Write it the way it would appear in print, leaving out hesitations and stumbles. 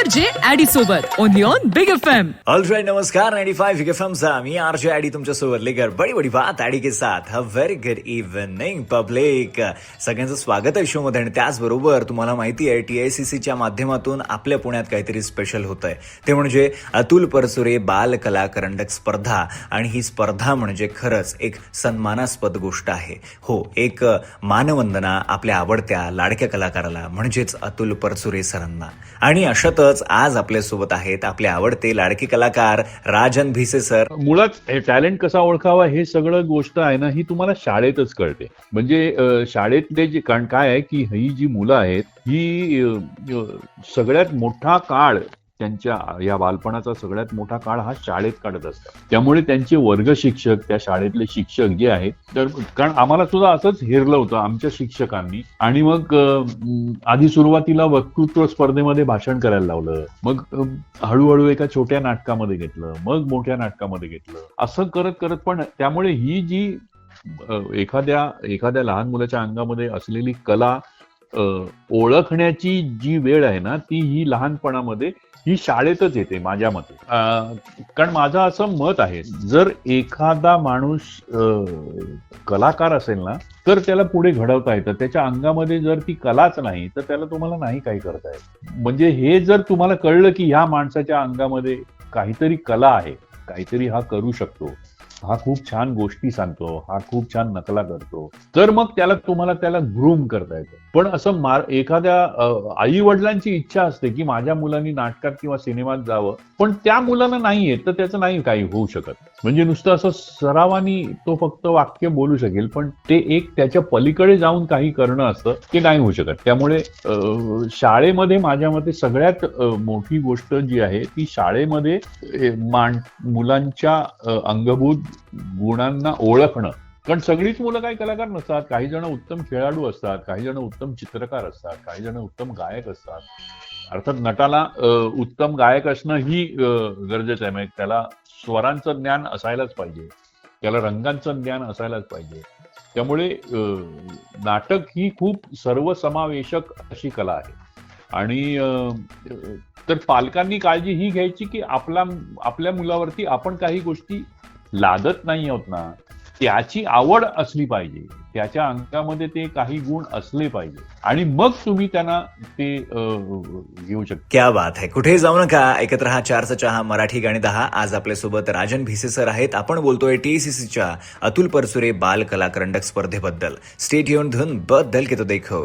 RJ ॲडी सोबत only on big FM. Alright, नमस्कार 95 big FM सा मी आरजे ॲडी तुमच्या सोबत लेकर बड़ी बड़ी बात ॲडी के साथ. A very good evening public. सगळ्यांचं स्वागत आहे शो मध्ये. आणि त्याचबरोबर तुम्हाला माहिती आहे TICCच्या माध्यमातून आपल्या पुण्यात काहीतरी स्पेशल होत आहे. ते म्हणजे अतुल परचुरे बाल कला करंडक स्पर्धा. आणि ही स्पर्धा म्हणजे खरंच एक सन्मानास्पद गोष्ट आहे. हो, एक मानवंदना आपल्या आवडत्या लाडक्या कलाकाराला म्हणजेच अतुल परचुरे सरांना. आणि अशातच आज आपल्यासोबत आहेत आपले आवडते लाडके कलाकार राजन भिसे सर. मुळात टॅलेंट कसा ओळखावा हे सगळं गोष्ट आहे ना, ही तुम्हाला शाळेतच कळते. म्हणजे शाळेतले जे, कारण काय आहे की ही जी मुलं आहेत ही सगळ्यात मोठा काळ त्यांच्या या बालपणाचा सगळ्यात मोठा काळ हा शाळेत काढत असतात. त्यामुळे त्यांचे वर्ग शिक्षक, त्या शाळेतले शिक्षक जे आहेत, तर कारण आम्हाला सुद्धा असंच हेरलं होतं आमच्या शिक्षकांनी. आणि मग आधी सुरुवातीला वक्तृत्व स्पर्धेमध्ये भाषण करायला लावलं, मग हळूहळू एका छोट्या नाटकामध्ये घेतलं, मग मोठ्या नाटकामध्ये घेतलं, असं करत करत. पण त्यामुळे ही जी एखाद्या लहान मुलाच्या अंगामध्ये असलेली कला ओळखण्याची जी वेळ आहे ना, ती ही लहानपणामध्ये ही शाळेतच येते माझ्या मते. कारण माझं असं मत आहे, जर एखादा माणूस कलाकार असेल ना, तर त्याला पुढे घडवता येतं. त्याच्या अंगामध्ये जर ती कलाच नाही तर त्याला तुम्हाला नाही काही करता येत. म्हणजे हे जर तुम्हाला कळलं की ह्या माणसाच्या अंगामध्ये काहीतरी कला आहे, काहीतरी हा करू शकतो, हा खूप छान गोष्टी सांगतो, हा खूप छान नकला करतो, तर मग तुम्हाला त्याला ग्रूम करता येतं. पण असं एखाद्या आई वडिलांची इच्छा असते की माझ्या मुलांनी नाटकात किंवा सिनेमात जावं, पण त्या मुलांना नाही येत, तर त्याचं नाही काही होऊ शकत. म्हणजे नुसतं असं सरावानी तो फक्त वाक्य बोलू शकेल, पण ते एक त्याच्या पलीकडे जाऊन काही करणं असतं, ते नाही होऊ शकत. त्यामुळे शाळेमध्ये माझ्या मते सगळ्यात मोठी गोष्ट जी आहे ती शाळेमध्ये मुलांच्या अंगभूत गुणांना ओळखणं. कारण सगळीच मुलं काही कलाकार नसतात. काही जण उत्तम खेळाडू असतात, काही जण उत्तम चित्रकार असतात, काही जण उत्तम गायक असतात. अर्थात नटाला उत्तम गायक असणं ही गरजेचं आहे. म्हणजे त्याला स्वरांचं ज्ञान असायलाच पाहिजे, त्याला रंगांचं ज्ञान असायलाच पाहिजे. त्यामुळे नाटक ही खूप सर्वसमावेशक अशी कला आहे. आणि तर पालकांनी काळजी ही घ्यायची की आपल्या मुलावरती आपण काही गोष्टी लादत नाही आहोत ना, त्याची आवड असली पाहिजे, त्याच्या अंगामध्ये ते काही गुण असले पाहिजे, आणि मग तुम्ही त्यांना ते घेऊ शकता. क्या बात है. कुठे जाऊ नका, ऐकत रहा 4चा चहा मराठी गाणी 10. आज आपल्यासोबत राजन भिसे सर आहेत. आपण बोलतोय TICCच्या अतुल परचुरे बाल कला करंडक स्पर्धेबद्दल. स्टे ट्यून्ड, धुन बदल के तो देखो.